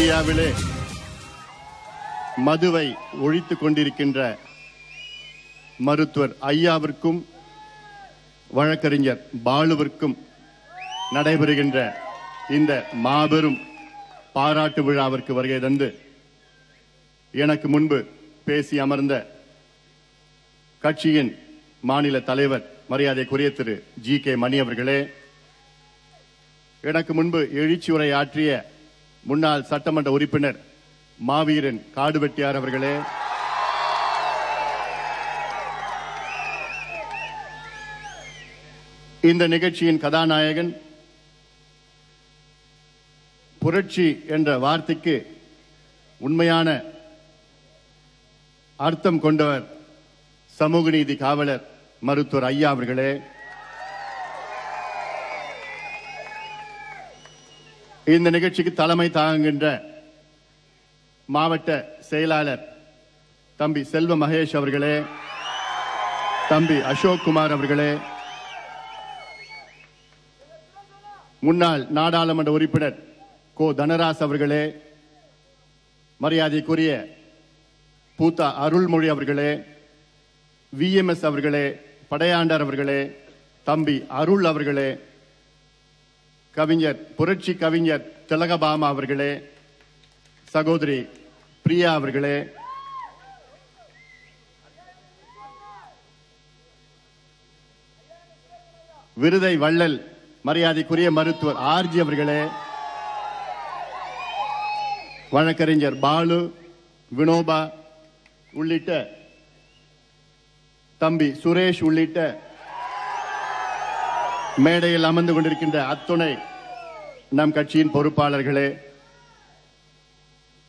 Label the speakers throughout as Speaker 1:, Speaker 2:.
Speaker 1: இந்தியாவிலே மதுவை ஒழித்துக் கொண்டிருக்கின்ற மருத்துவர் ஐயாவிற்கும் வழக்கறிஞர் பாலுவிற்கும் நடைபெறுகின்ற இந்த மாபெரும் பாராட்டு விழாவிற்கு வருகை தந்து எனக்கு முன்பு பேசி அமர்ந்த கட்சியின் மாநில தலைவர் மரியாதைக்குரிய திரு ஜி.கே. மணி அவர்களே, எனக்கு முன்பு எழுச்சி உரை ஆற்றிய முன்னாள் சட்டமன்ற உறுப்பினர் மாவீரன் காடுவெட்டியார் அவர்களே, இந்த நிகழ்ச்சியின் கதாநாயகன், புரட்சி என்ற வார்த்தைக்கு உண்மையான அர்த்தம் கொண்டவர் சமூக நீதி காவலர் மருத்துவர் ஐயா அவர்களே, இந்த நிகழ்ச்சிக்கு தலைமை தாங்குகின்ற மாவட்ட செயலாளர் தம்பி செல்வ மகேஷ் அவர்களே, தம்பி அசோக் குமார் அவர்களே, முன்னாள் நாடாளுமன்ற உறுப்பினர் கோ தனராஸ் அவர்களே, மரியாதைக்குரிய பூத்தா அருள்மொழி அவர்களே, VMS அவர்களே, படையாண்டார் அவர்களே, தம்பி அருள் அவர்களே, கவிஞர் புரட்சி கவிஞர் திலகபாமா அவர்களே, சகோதரி பிரியா அவர்களே, விருதை வள்ளல் மரியாதைக்குரிய மருத்துவர் ஆர்ஜி அவர்களே, வழக்கறிஞர் பாலு, வினோபா உள்ளிட்ட தம்பி சுரேஷ் உள்ளிட்ட மேடையில் அமர்ந்து கொண்டிருக்கின்ற அத்துணை நம் கட்சியின் பொறுப்பாளர்களே,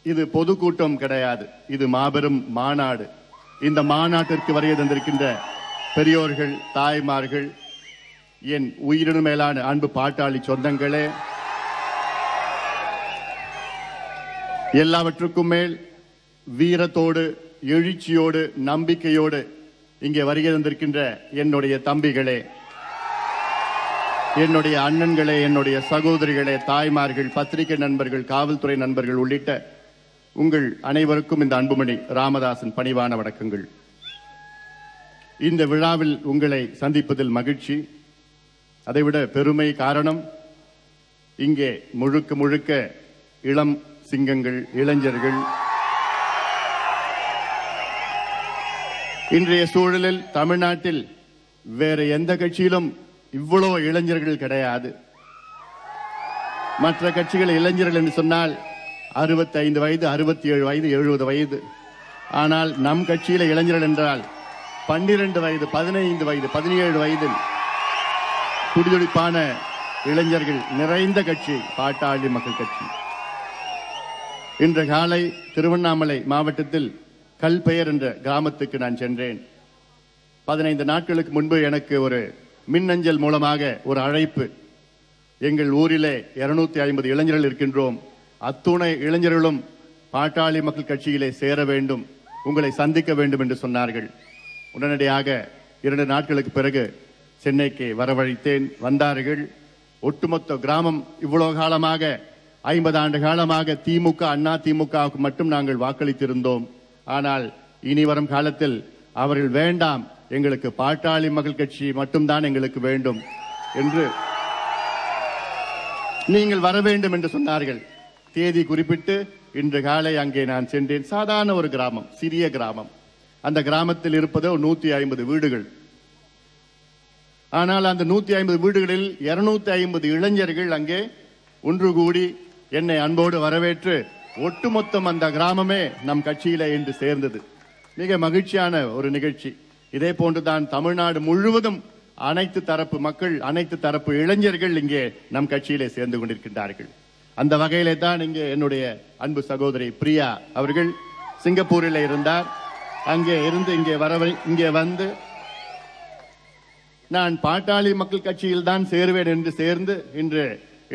Speaker 1: இது பொதுக்கூட்டம் கிடையாது, இது மாபெரும் மாநாடு. இந்த மாநாட்டிற்கு வருகை தந்திருக்கின்ற பெரியோர்கள், தாய்மார்கள், என் உயிரினும் மேலான அன்பு பாட்டாளி சொந்தங்களே, எல்லாவற்றுக்கும் மேல் வீரத்தோடு, எழுச்சியோடு, நம்பிக்கையோடு இங்கே வருகை தந்திருக்கின்ற என்னுடைய தம்பிகளே, என்னுடைய அண்ணன்களே, என்னுடைய சகோதரிகளே, தாய்மார்கள், பத்திரிகை நண்பர்கள், காவல்துறை நண்பர்கள் உள்ளிட்ட உங்கள் அனைவருக்கும் இந்த அன்புமணி ராமதாசன் பணிவான வணக்கங்கள். இந்த விழாவில் உங்களை சந்திப்பதில் மகிழ்ச்சி, அதைவிட பெருமை. காரணம், இங்கே முழுக்க முழுக்க இளம் சிங்கங்கள், இளைஞர்கள். இன்றைய சூழலில் தமிழ்நாட்டில் வேற எந்த கட்சியிலும் இவ்வளவு இளைஞர்கள் கிடையாது. மற்ற கட்சிகள் இளைஞர்கள் என்று சொன்னால் 65 வயது, 67 வயது, 70 வயது. ஆனால் நம் கட்சியில இளைஞர்கள் என்றால் 12 வயது, 15 வயது, 17 வயதில் துடிதுடிப்பான இளைஞர்கள் நிறைந்த கட்சி பாட்டாளி மக்கள் கட்சி. இன்று காலை திருவண்ணாமலை மாவட்டத்தில் கல்பெயர் என்ற கிராமத்துக்கு நான் சென்றேன். 15 நாட்களுக்கு முன்பு எனக்கு ஒரு மின்னஞ்சல் மூலமாக ஒரு அழைப்பு. எங்கள் ஊரிலே 250 இளைஞர்கள் இருக்கின்றோம், அத்துணை இளைஞர்களும் பாட்டாளி மக்கள் கட்சியிலே சேர வேண்டும், உங்களை சந்திக்க வேண்டும் என்று சொன்னார்கள். உடனடியாக 2 நாட்களுக்கு பிறகு சென்னைக்கு வரவழைத்தேன். வந்தார்கள். ஒட்டுமொத்த கிராமம் இவ்வளவு காலமாக 50 ஆண்டு காலமாக திமுக, அண்ணா திமுகவுக்கு மட்டும் நாங்கள் வாக்களித்திருந்தோம். ஆனால் இனி வரும் காலத்தில் அவர்கள் வேண்டாம், எங்களுக்கு பாட்டாளி மக்கள் கட்சி மட்டும்தான் எங்களுக்கு வேண்டும் என்று நீங்கள் வர வேண்டும் என்று சொன்னார்கள். தேதி குறிப்பிட்டு இன்று காலை அங்கே நான் சென்றேன். சாதாரண ஒரு கிராமம், சிறிய கிராமம். அந்த கிராமத்தில் இருப்பதோ 150 வீடுகள். ஆனால் அந்த 150 வீடுகளில் 250 இளைஞர்கள் அங்கே ஒன்று கூடி என்னை அன்போடு வரவேற்று ஒட்டுமொத்தம் அந்த கிராமமே நம் கட்சியில இன்று சேர்ந்தது. மிக மகிழ்ச்சியான ஒரு நிகழ்ச்சி. இதே போன்றுதான் தமிழ்நாடு முழுவதும் அனைத்து தரப்பு மக்கள், அனைத்து தரப்பு இளைஞர்கள் இங்கே நம் கட்சியிலே சேர்ந்து கொண்டிருக்கின்றார்கள். அந்த வகையிலே தான் இங்கே என்னுடைய அன்பு சகோதரி பிரியா அவர்கள் சிங்கப்பூரில் இருந்தார். அங்கே இருந்து இங்கே வந்து நான் பாட்டாளி மக்கள் கட்சியில் தான் சேருவேன் என்று சேர்ந்து இன்று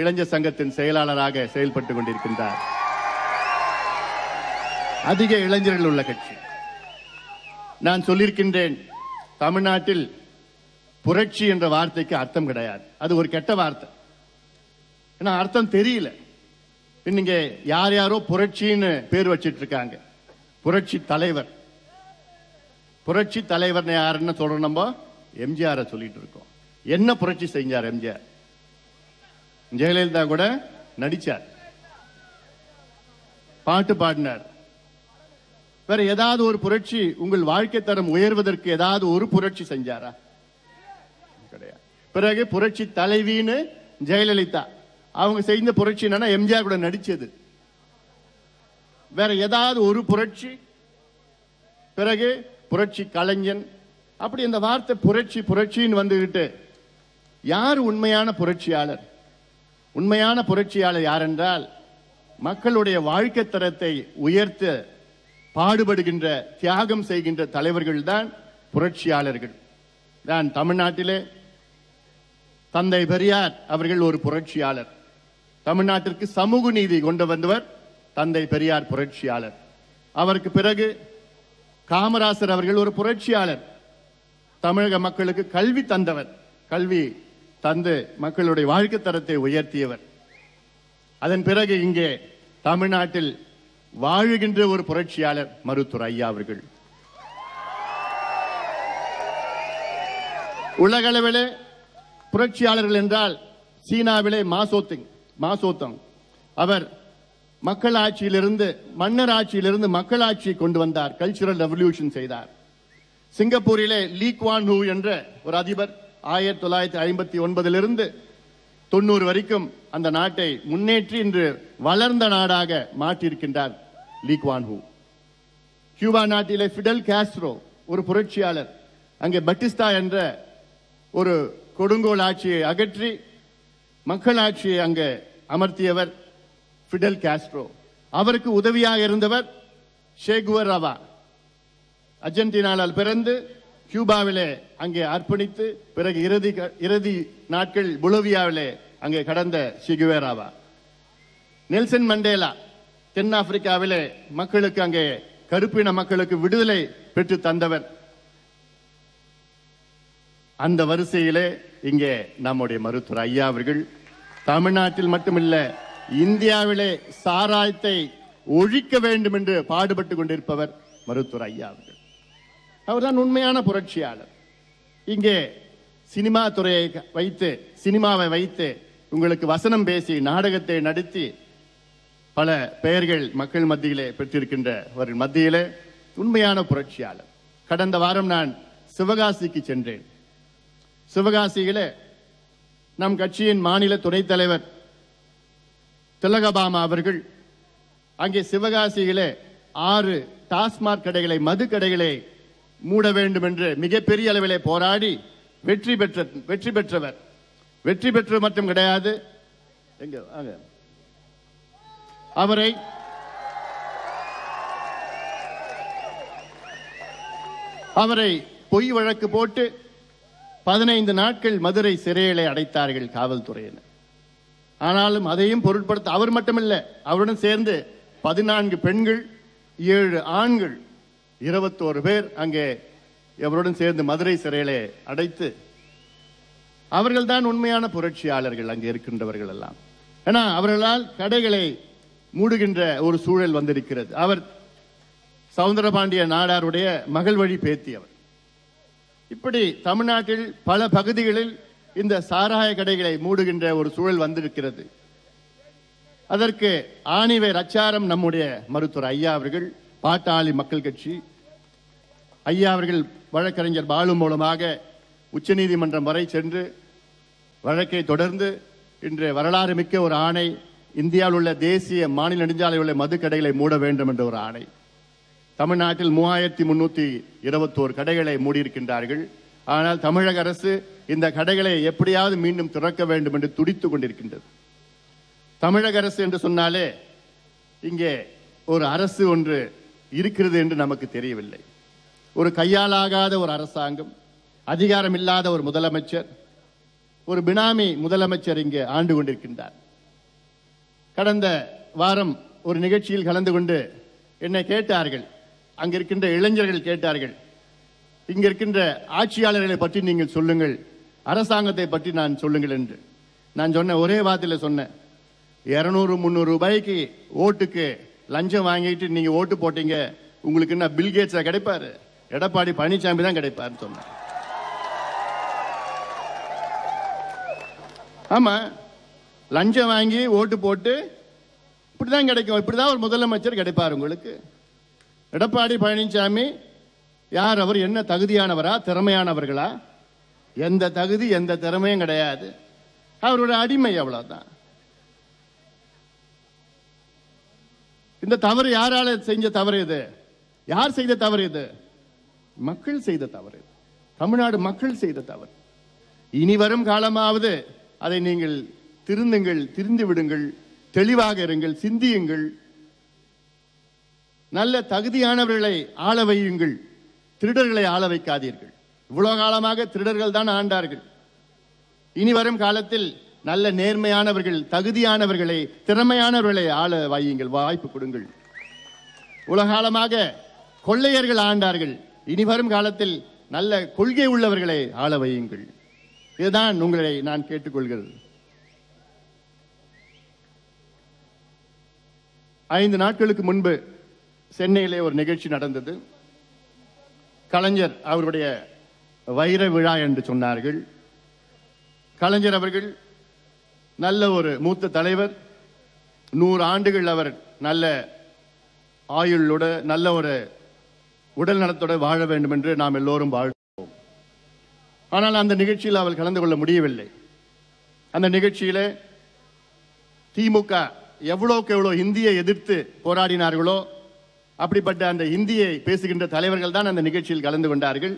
Speaker 1: இளைஞர் சங்கத்தின் செயலாளராக செயல்பட்டுக் கொண்டிருக்கின்றார். அதிக இளைஞர்கள் உள்ள கட்சி. நான் சொல்லியிருக்கின்றேன், தமிழ்நாட்டில் புரட்சி என்ற வார்த்தைக்கு அர்த்தம் கிடையாது. அது ஒரு கெட்ட வார்த்தை. ஏன்னா அர்த்தம் தெரியல. இன்னைக்கு யார் யாரோ புரட்சின்னு பேர் வச்சிட்டு இருக்காங்க. புரட்சி தலைவர், புரட்சி தலைவர் யாருன்னு சொல்றோம்? நம்ம எம்ஜிஆர் சொல்லிட்டு இருக்கோம். என்ன புரட்சி செஞ்சார் எம்ஜிஆர்? ஜெயலலிதா கூட நடிச்சார், பாட்டு பாடினார். வேற ஏதாவது ஒரு புரட்சி உங்கள் வாழ்க்கை தரம் உயர்வதற்கு ஏதாவது ஒரு புரட்சி செஞ்சாரா? கிடையாது. பிறகு புரட்சி தலைவின்னு ஜெயலலிதா, அவங்க செய்த புரட்சி என்னன்னா எம்ஜிஆர் கூட நடிச்சது. வேற ஏதாவது ஒரு புரட்சி? பிறகு புரட்சி கலைஞன். அப்படி இந்த வார்த்தை புரட்சி புரட்சின்னு வந்துகிட்டு யார் உண்மையான புரட்சியாளர்? உண்மையான புரட்சியாளர் யார் என்றால் மக்களுடைய வாழ்க்கை தரத்தை உயர்த்த பாடுபடுகின்ற தியாகம் செய்கின்ற தலைவர்கள் தான் புரட்சியாளர்கள். தான் தமிழ்நாட்டிலே தந்தை பெரியார் அவர்கள் ஒரு புரட்சியாளர். தமிழ்நாட்டிற்கு சமூக நீதி கொண்டு வந்தவர் தந்தை பெரியார் புரட்சியாளர். அவருக்கு பிறகு காமராசர் அவர்கள் ஒரு புரட்சியாளர். தமிழக மக்களுக்கு கல்வி தந்தவர், கல்வி தந்து மக்களுடைய வாழ்க்கை தரத்தை உயர்த்தியவர். அதன் பிறகு இங்கே தமிழ்நாட்டில் வாழுகின்ற ஒரு புரட்சியாளர் மருத்துவர் ஐயா அவர்கள். உலகளவிலே புரட்சியாளர்கள் என்றால் சீனாவிலே மாசோத்தங் அவர் மக்கள் ஆட்சியிலிருந்து மன்னர் ஆட்சியிலிருந்து மக்கள் ஆட்சியை கொண்டு வந்தார், கல்ச்சுரல் ரெவல்யூஷன் செய்தார். சிங்கப்பூரிலே லீ குவான் ஹூ என்ற ஒரு அதிபர் 1959 90 வரைக்கும் அந்த நாட்டை முன்னேற்றி இன்று வளர்ந்த நாடாக மாற்றியிருக்கின்றார் லீ குவான் ஹூ. கியூபா நாட்டிலே ஃபிடல் காஸ்ட்ரோ ஒரு புரட்சியாளர். அங்கே பட்டிஸ்டா என்ற ஒரு கொடுங்கோல் ஆட்சியை அகற்றி மக்கள் ஆட்சியை அங்கே அமர்த்தியவர் ஃபிடல் காஸ்ட்ரோ. அவருக்கு உதவியாக இருந்தவர் சே குவேராவா. அர்ஜென்டினாவில் பிறந்து கியூபாவிலே அங்கே அர்ப்பணித்து பிறகு இறுதி நாட்கள் பொலிவியாவிலே அங்கே கடந்த சே குவேராவா. நெல்சன் மண்டேலா தென்னாப்பிரிக்காவிலே மக்களுக்கு அங்கே கருப்பின மக்களுக்கு விடுதலை பெற்று தந்தவர். அந்த வரிசையிலே இங்கே நம்முடைய மருத்துவர் ஐயா அவர்கள் தமிழ்நாட்டில் மட்டுமில்ல இந்தியாவிலே சாராயத்தை ஒழிக்க வேண்டும் என்று பாடுபட்டுக் கொண்டிருப்பவர் மருத்துவர் ஐயா அவர்கள். அவர்தான் உண்மையான புரட்சியாளர். இங்கே சினிமா துறையை வைத்து சினிமாவை வைத்து உங்களுக்கு வசனம் பேசி நாடகத்தை நடத்தி பல பெயர்கள் மக்கள் மத்தியிலே பெற்றிருக்கின்றவர்கள் மத்தியிலே உண்மையான புரட்சியாளர். கடந்த வாரம் நான் சிவகாசிக்கு சென்றேன். சிவகாசியிலே நம் கட்சியின் மாநில துணைத் தலைவர் திலகபாமா அவர்கள் அங்கே சிவகாசியிலே 6 டாஸ்மாக் கடைகளை மது கடைகளை மூட வேண்டும் என்று மிகப்பெரிய அளவிலே போராடி வெற்றி பெற்றவர். வெற்றி பெற்று மட்டும் கிடையாது, அவரை பொய் வழக்கு போட்டு 15 நாட்கள் மதுரை சிறையிலே அடைத்தார்கள் காவல்துறையினர். ஆனாலும் அதையும் பொருட்படுத்த அவர் மட்டுமல்ல, அவருடன் சேர்ந்து 14 பெண்கள் 7 ஆண்கள் 21 பேர் அங்கே அவருடன் சேர்ந்து மதுரை சிறையிலே அடைத்து அவர்கள் தான் உண்மையான புரட்சியாளர்கள் அங்கே இருக்கின்றவர்கள் எல்லாம். ஏன்னா அவர்களால் கடைகளை மூடுகின்ற ஒரு சூழல் வந்திருக்கிறது. அவர் சவுந்தரபாண்டிய நாடாருடைய மகள் வழி பேத்தியவர். இப்படி தமிழ்நாட்டில் பல பகுதிகளில் இந்த சாராய கடைகளை மூடுகின்ற ஒரு சூழல் வந்திருக்கிறது. அதற்கு ஆணிவேர் அச்சாரம் நம்முடைய மருத்துவர் ஐயா அவர்கள், பாட்டாளி மக்கள் கட்சி. ஐயா அவர்கள் வழக்கறிஞர் பாலு மூலமாக உச்சநீதிமன்றம் வரை சென்று வழக்கை தொடர்ந்து இன்று வரலாறு மிக்க ஒரு ஆணை, இந்தியாவில் உள்ள தேசிய மாநில நெடுஞ்சாலை உள்ள மதுக்கடைகளை மூட வேண்டும் என்ற ஒரு ஆணை. தமிழ்நாட்டில் 3321 கடைகளை மூடியிருக்கின்றார்கள். ஆனால் தமிழக அரசு இந்த கடைகளை எப்படியாவது மீண்டும் திறக்க வேண்டும் என்று துடித்துக் கொண்டிருக்கின்றது. தமிழக அரசு என்று சொன்னாலே இங்கே ஒரு அரசு ஒன்று இருக்கிறது என்று நமக்கு தெரியவில்லை. ஒரு கையாலாகாத ஒரு அரசாங்கம், அதிகாரம் இல்லாத ஒரு முதலமைச்சர், ஒரு பினாமி முதலமைச்சர் இங்கே ஆண்டு கொண்டிருக்கின்றார். கடந்த வாரம் ஒரு நிகழ்ச்சியில் கலந்து கொண்டு என்னை கேட்டார்கள், அங்கிருக்கின்ற இளைஞர்கள் கேட்டார்கள், இங்க இருக்கின்ற ஆட்சியாளர்களை பற்றி நீங்கள் சொல்லுங்கள், அரசாங்கத்தை பற்றி நான் சொல்லுங்கள் என்று. நான் சொன்ன ஒரே வார்த்தையில் சொன்னேன், 200-300 ரூபாய்க்கு ஓட்டுக்கு லஞ்சம் வாங்கிட்டு நீங்க ஓட்டு போட்டீங்க, உங்களுக்கு என்ன பில்கேட்ஸா கிடைப்பாரு? எடப்பாடி பழனிசாமி தான் கிடைப்பாருன்னு சொன்னார். ஆமா, லஞ்சம் வாங்கி ஓட்டு போட்டு இப்படிதான் கிடைக்கும், இப்படிதான் ஒரு முதலமைச்சர் கிடைப்பார் உங்களுக்கு. எடப்பாடி பழனிசாமி யார்? அவர் என்ன தகுதியானவரா, திறமையானவர்களா? எந்த தகுதி எந்த திறமையும் கிடையாது. அவரோட அடிமை, அவ்வளவுதான். இந்த தவறு யாரால செஞ்ச தவறு இது? யார் செய்த தவறு இது? மக்கள் செய்த தவறு. தமிழ்நாடு மக்கள் செய்த தவறு. இனி வரும் காலமாவது அதை நீங்கள் திருந்துங்கள், திரிந்து விடுங்கள், தெளிவாக இருங்கள், சிந்தியுங்கள், நல்ல தகுதியானவர்களை ஆள வையுங்கள், திருடர்களை ஆள வைக்காதீர்கள். இவ்வளவு காலமாக திருடர்கள் தான் ஆண்டார்கள். இனி வரும் காலத்தில் நல்ல நேர்மையானவர்கள், தகுதியானவர்களை, திறமையானவர்களை ஆள வையுங்கள், வாய்ப்பு கொடுங்கள். உலகாலமாக கொள்ளையர்கள் ஆண்டார்கள். இனி வரும் காலத்தில் நல்ல கொள்கை உள்ளவர்களை ஆள வையுங்கள். இதுதான் உங்களை நான் கேட்டுக்கொள்கிறது. 5 நாட்களுக்கு முன்பு சென்னையிலே ஒரு நிகழ்ச்சி நடந்தது. கலைஞர் அவருடைய வைர விழா என்று சொன்னார்கள். கலைஞர் அவர்கள் நல்ல ஒரு மூத்த தலைவர், 100 ஆண்டுகள் அவர் நல்ல ஆயுளோட நல்ல ஒரு உடல் நலத்தோட வாழ வேண்டும் என்று நாம் எல்லோரும் வாழ்வோம். ஆனால் அந்த நிகழ்ச்சியில் அவர் கலந்து கொள்ள முடியவில்லை. அந்த நிகழ்ச்சியில திமுக எவ்வளவுக்கு எவ்வளவு இந்தியை எதிர்த்து போராடினார்களோ அப்படிப்பட்ட அந்த இந்தியை பேசுகின்ற தலைவர்கள் தான் அந்த நிகழ்ச்சியில் கலந்து கொண்டார்கள்.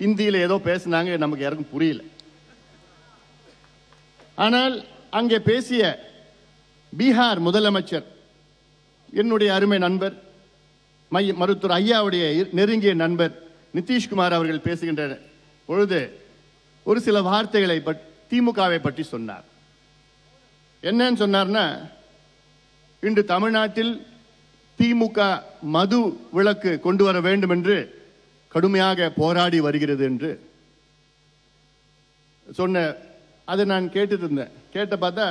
Speaker 1: ஹிந்தியில் ஏதோ பேசினாங்க, நமக்கு யாருக்கும் புரியல. ஆனால் அங்கே பேசிய பீகார் முதலமைச்சர், என்னுடைய அருமை நண்பர், மருத்துவர் ஐயாவுடைய நெருங்கிய நண்பர் நிதிஷ்குமார் அவர்கள் பேசுகின்ற பொழுது ஒரு சில வார்த்தைகளை திமுகவை பற்றி சொன்னார். என்னன்னு சொன்னார்னா, இன்று தமிழ்நாட்டில் திமுக மது விலக்கு கொண்டு வர வேண்டும் என்று கடுமையாக போராடி வருகிறது என்று சொன்ன. அதை நான் கேட்டுட்டு இருந்தேன். கேட்ட பார்த்தா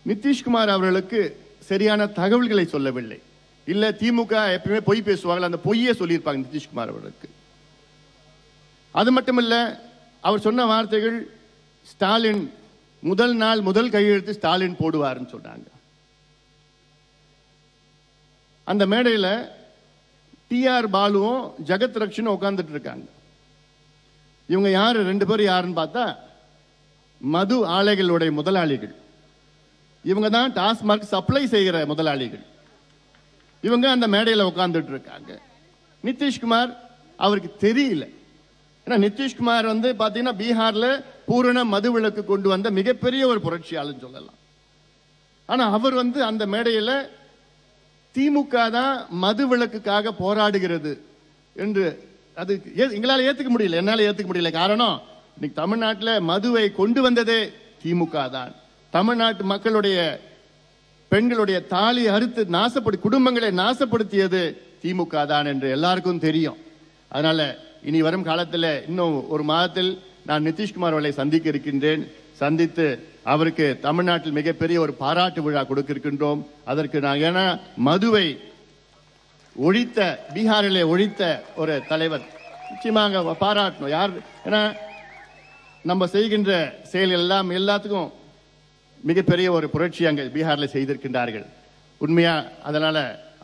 Speaker 1: நிதிஷ்குமார் அவர்களுக்கு சரியான தகவல்களை சொல்லவில்லை. இல்ல திமுக எப்பவுமே பொய் பேசுவாங்க, அந்த பொய்யே சொல்லியிருப்பாங்க நிதிஷ்குமார் அவர்களுக்கு. அது மட்டுமல்ல, அவர் சொன்ன வார்த்தைகள், ஸ்டாலின் முதல் நாள் முதல் கையெழுத்து ஸ்டாலின் போடுவார்னு சொன்னாங்க. அந்த மேடையில் டிஆர் பாலுவும் ஜெகத் ரக்ஷனும் உட்கார்ந்துட்டு இருக்காங்க. இவங்க யாரு? 2 பேரும் யாருன்னு பார்த்தா மது ஆலைகளுடைய முதலாளிகள். இவங்க தான் டாஸ்மாக் சப்ளை செய்கிற முதலாளிகள். இவங்க அந்த மேடையில் உட்கார்ந்துட்டு இருக்காங்க. நிதிஷ்குமார் அவருக்கு தெரியல. ஏன்னா நிதிஷ்குமார் வந்து பாத்தீங்கன்னா பீகார்ல பூரண மது விலக்கு கொண்டு வந்த மிகப்பெரிய ஒரு புரட்சியாளர் சொல்லலாம். ஆனா அவர் வந்து அந்த மேடையில் திமுக தான் மது விலக்குக்காக போராடுகிறது என்று அது எங்களால் ஏத்துக்க முடியல, என்னால ஏத்துக்க முடியல. காரணம், இன்னைக்கு தமிழ்நாட்டில் மதுவை கொண்டு வந்ததே திமுக தான். தமிழ்நாட்டு மக்களுடைய பெண்களுடைய தாலி அறுத்து குடும்பங்களை நாசப்படுத்தியது திமுக தான் என்று எல்லாருக்கும் தெரியும். அதனால இனி வரும் காலத்தில் இன்னும் ஒரு மாதத்தில் நான் நிதிஷ்குமார் அவர்களை சந்திக்க இருக்கின்றேன். சந்தித்து அவருக்கு தமிழ்நாட்டில் மிகப்பெரிய ஒரு பாராட்டு விழா கொடுக்க இருக்கின்றோம். அதற்கு நாங்கள், ஏன்னா மதுவை ஒழித்த, பீகாரிலே ஒழித்த ஒரு தலைவர், நிச்சயமாக பாராட்டணும். யார்? ஏன்னா நம்ம செய்கின்ற செயல் எல்லாம் எல்லாத்துக்கும் மிகப்பெரிய ஒரு புரட்சி அங்கே பீகாரில் செய்திருக்கின்றார்கள். உண்மையா? அதனால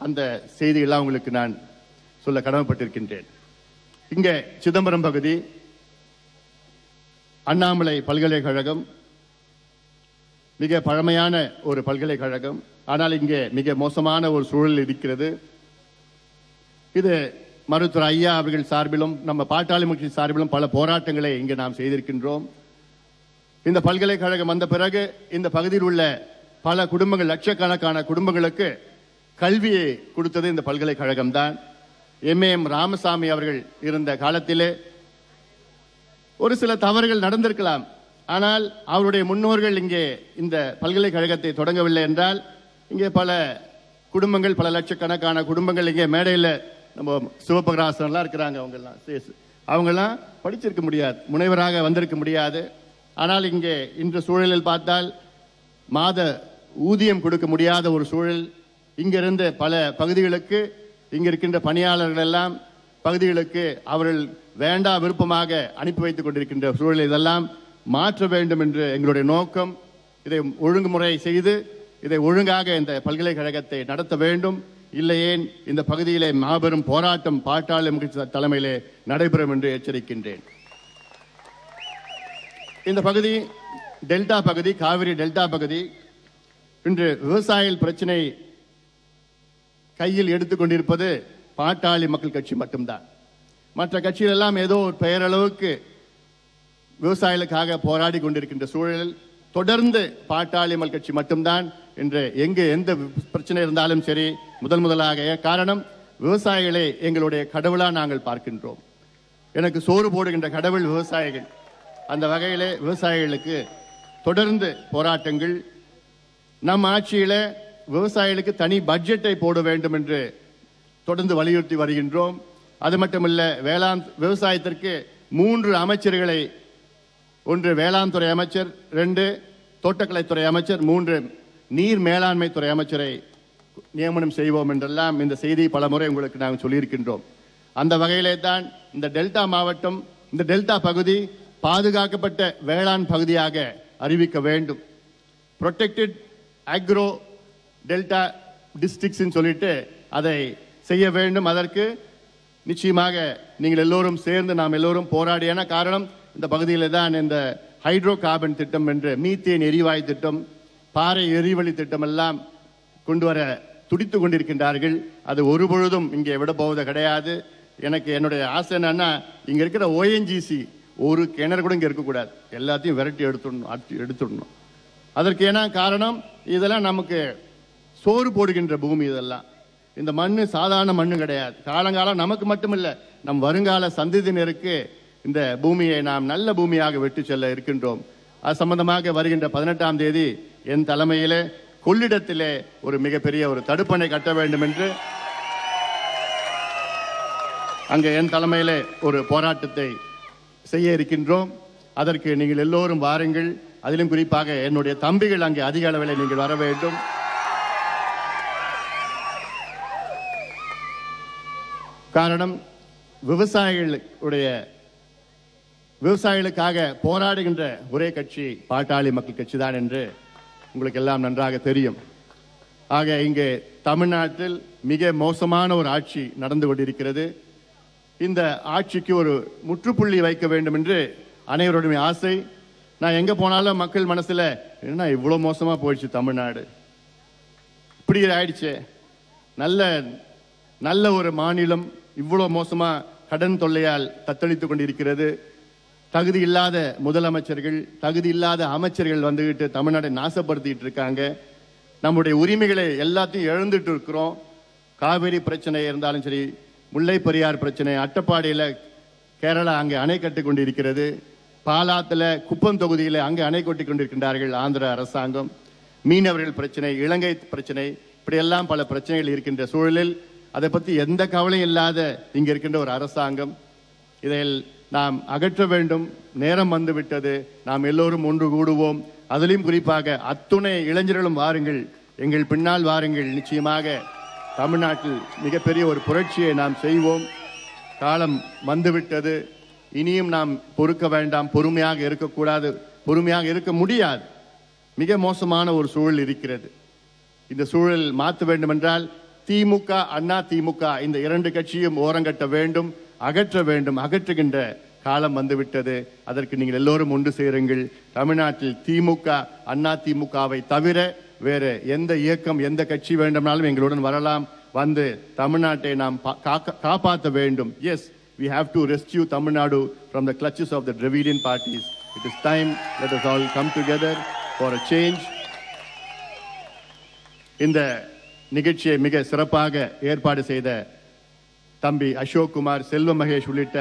Speaker 1: அந்த செய்தியெல்லாம் உங்களுக்கு நான் சொல்ல கடமைப்பட்டிருக்கின்றேன். இங்கே சிதம்பரம் பகுதி அண்ணாமலை பல்கலைக்கழகம் மிக பழமையான ஒரு பல்கலைக்கழகம். ஆனால் இங்கே மிக மோசமான ஒரு சூழல் இருக்கிறது. இது மருத்துவர் ஐயா அவர்கள் சார்பிலும் நம்ம பாட்டாளி மக்கள் சார்பிலும் பல போராட்டங்களை இங்கே நாம் செய்திருக்கின்றோம். இந்த பல்கலைக்கழகம் வந்த பிறகு இந்த பகுதியில் உள்ள பல குடும்பங்கள், லட்சக்கணக்கான குடும்பங்களுக்கு கல்வியை கொடுத்தது இந்த பல்கலைக்கழகம் தான். எம் ராமசாமி அவர்கள் இருந்த காலத்திலே ஒரு சில தவறுகள் நடந்திருக்கலாம். ஆனால் அவருடைய முன்னோர்கள் இங்கே இந்த பல்கலைக்கழகத்தை தொடங்கவில்லை என்றால் இங்கே பல குடும்பங்கள், பல லட்சக்கணக்கான குடும்பங்கள் இங்கே மேடையில் நம்ம சிவபிரகாசன்லாம் இருக்கிறாங்க, அவங்கெல்லாம் படிச்சிருக்க முடியாது, முனைவராக வந்திருக்க முடியாது. ஆனால் இங்கே இன்று சூழலில் பார்த்தால் மாத ஊதியம் கொடுக்க முடியாத ஒரு சூழல். இங்கிருந்த பல பகுதிகளுக்கு இங்க இருக்கின்ற பணியாளர்கள் எல்லாம் பகுதிகளுக்கு அவர்கள் வேண்டா விருப்பமாக அனுப்பி வைத்துக் கொண்டிருக்கின்ற சூழல் இதெல்லாம் மாற்ற வேண்டும் என்று எங்களுடைய நோக்கம். இதை ஒழுங்குமுறை செய்து இதை ஒழுங்காக இந்த பல்கலைக்கழகத்தை நடத்த வேண்டும். இல்லையேன் இந்த பகுதியிலே மாபெரும் போராட்டம் பாட்டாளி மக்கள் தலைமையிலே நடைபெறும் என்று எச்சரிக்கின்றேன். இந்த பகுதி டெல்டா பகுதி, காவிரி டெல்டா பகுதி இன்று விவசாயிகள் பிரச்சனை கையில் எடுத்துக்கொண்டிருப்பது பாட்டாளி மக்கள் கட்சி மட்டும்தான். மற்ற கட்சிகள் எல்லாம் ஏதோ ஒரு பெயரளவுக்கு விவசாயிகளுக்காக போராடி கொண்டிருக்கின்ற சூழலில் தொடர்ந்து பாட்டாளி மக்கள் கட்சி மட்டும்தான் என்று எங்கு எந்த பிரச்சனை இருந்தாலும் சரி முதலாக. காரணம், விவசாயிகளை எங்களுடைய கடவுளா நாங்கள் பார்க்கின்றோம். எனக்கு சோறு போடுகின்ற கடவுள் விவசாயிகள். அந்த வகையிலே விவசாயிகளுக்கு தொடர்ந்து போராட்டங்கள். நம் ஆட்சியில விவசாயிகளுக்கு தனி பட்ஜெட்டை போட வேண்டும் என்று தொடர்ந்து வலியுறுத்தி வருகின்றோம். அது மட்டுமல்ல, விவசாயத்திற்கு 3 அமைச்சர்களை, 1 வேளாண் துறை அமைச்சர், 2 தோட்டக்கலைத்துறை அமைச்சர், 3 நீர் மேலாண்மை துறை அமைச்சரை நியமனம் செய்வோம் என்றெல்லாம் இந்த செய்தி பலமுறை உங்களுக்கு நாங்கள் சொல்லியிருக்கின்றோம். அந்த வகையிலே தான் இந்த டெல்டா மாவட்டம், இந்த டெல்டா பகுதி பாதுகாக்கப்பட்ட வேளாண் பகுதியாக அறிவிக்க வேண்டும். ப்ரொடெக்டட் அக்ரோ டெல்டா டிஸ்ட்ரிக்ட்ஸ் சொல்லிட்டு அதை செய்ய வேண்டும். அதற்கு நிச்சயமாக நீங்கள் எல்லோரும் சேர்ந்து நாம் எல்லோரும் போராடியான காரணம், இந்த பகுதியில் தான் இந்த ஹைட்ரோ கார்பன் திட்டம் என்று மீத்தேன் எரிவாயு திட்டம், பாறை எரிவளி திட்டம் எல்லாம் கொண்டு வர துடித்து கொண்டிருக்கின்றார்கள். அது ஒரு பொழுதும் இங்கே விட போவது கிடையாது. எனக்கு என்னுடைய ஆசை என்னன்னா, இங்க இருக்கிற ONGC ஒரு கிணறு கூட இங்க இருக்கக்கூடாது, எல்லாத்தையும் விரட்டி எடுத்துடணும். அதற்கு என்ன காரணம், இதெல்லாம் நமக்கு சோறு போடுகின்ற பூமி. இதெல்லாம் இந்த மண்ணு சாதாரண மண்ணு கிடையாது. காலங்காலம் நமக்கு மட்டுமில்லை, நம் வருங்கால சந்ததியினருக்கு இந்த பூமியை நாம் நல்ல பூமியாக விட்டு செல்ல இருக்கின்றோம். அது சம்பந்தமாக வருகின்ற 18ஆம் தேதி என் தலைமையிலே கொள்ளிடத்திலே ஒரு மிகப்பெரிய ஒரு தடுப்பணை கட்ட வேண்டும் என்று அங்கே என் தலைமையிலே ஒரு போராட்டத்தை செய்ய இருக்கின்றோம். அதற்கு நீங்கள் எல்லோரும் வாருங்கள். அதிலும் குறிப்பாக என்னுடைய தம்பிகள் அங்கே அதிக அளவில் நீங்கள் வர வேண்டும். காரணம், விவசாயிகளுக்காக போராடுகின்ற ஒரே கட்சி பாட்டாளி மக்கள் கட்சி தான் என்று உங்களுக்கு எல்லாம் நன்றாக தெரியும். ஆக இங்கே தமிழ்நாட்டில் மிக மோசமான ஒரு ஆட்சி நடந்து கொண்டிருக்கிறது. இந்த ஆட்சிக்கு ஒரு முற்றுப்புள்ளி வைக்க வேண்டும் என்று அனைவருடைய ஆசை. நான் எங்க போனாலும் மக்கள் மனசுல என்ன இவ்வளவு மோசமா போயிடுச்சு தமிழ்நாடு, இப்படி ஆயிடுச்சு, நல்ல ஒரு மாநிலம் இவ்வளவு மோசமா கடன் தொல்லையால் தத்தளித்துக் கொண்டிருக்கிறது. தகுதி இல்லாத முதலமைச்சர்கள், தகுதி இல்லாத அமைச்சர்கள் வந்துகிட்டு தமிழ்நாட்டை நாசப்படுத்திட்டு இருக்காங்க. நம்முடைய உரிமைகளை எல்லாத்தையும் இழந்துட்டு இருக்கிறோம். காவிரி பிரச்சனை இருந்தாலும் சரி, முல்லை பெரியார் பிரச்சனை, அட்டப்பாடியில் கேரளா அங்கே அணை கட்டி கொண்டிருக்கிறது, பாலாத்தில் குப்பம் தொகுதியில் அங்கே அணை கொட்டி கொண்டிருக்கின்றார்கள் ஆந்திர அரசாங்கம், மீனவர்கள் பிரச்சனை, இலங்கை பிரச்சனை, இப்படியெல்லாம் பல பிரச்சனைகள் இருக்கின்ற சூழலில் அதை பற்றி எந்த கவலையும் இல்லாத இங்கே இருக்கின்ற ஒரு அரசாங்கம். இதில் நாம் அகற்ற வேண்டும். நேரம் வந்துவிட்டது. நாம் எல்லோரும் ஒன்று கூடுவோம். அதிலும் குறிப்பாக அத்துணை இளைஞர்களும் வாருங்கள், எங்கள் பின்னால் வாருங்கள். நிச்சயமாக தமிழ்நாட்டில் மிகப்பெரிய ஒரு புரட்சியை நாம் செய்வோம். காலம் வந்துவிட்டது. இனியும் நாம் பொறுக்க வேண்டாம். பொறுமையாக இருக்கக்கூடாது, பொறுமையாக இருக்க முடியாது. மிக மோசமான ஒரு சூழல் இருக்கிறது. இந்த சூழல் மாற்ற வேண்டும் என்றால் திமுக, அண்ணா திமுக இந்த 2 கட்சியும் ஓரங்கட்ட வேண்டும், அகற்ற வேண்டும். அகற்றுகின்ற காலம் வந்துவிட்டது. அதற்கு நீங்கள் எல்லோரும் ஒன்று சேருங்கள். தமிழ்நாட்டில் திமுக, அண்ணா திமுகவை தவிர வேறு எந்த இயக்கம், எந்த கட்சி வேண்டுமானாலும் எங்களுடன் வரலாம். வந்து தமிழ்நாட்டை நாம் காப்பாற்ற வேண்டும். Yes, we have to rescue Tamil Nadu from the clutches of the Dravidian parties. It is time. Let us all come together for a change. இந்த நிகழ்ச்சியை மிக சிறப்பாக ஏற்பாடு செய்த தம்பி அசோக் குமார், செல்வ மகேஷ் உள்ளிட்ட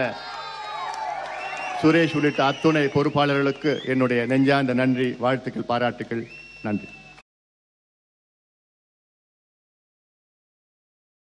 Speaker 1: சுரேஷ் உள்ளிட்ட அத்துணை பொறுப்பாளர்களுக்கு என்னுடைய நெஞ்சார்ந்த நன்றி, வாழ்த்துக்கள், பாராட்டுக்கள். நன்றி.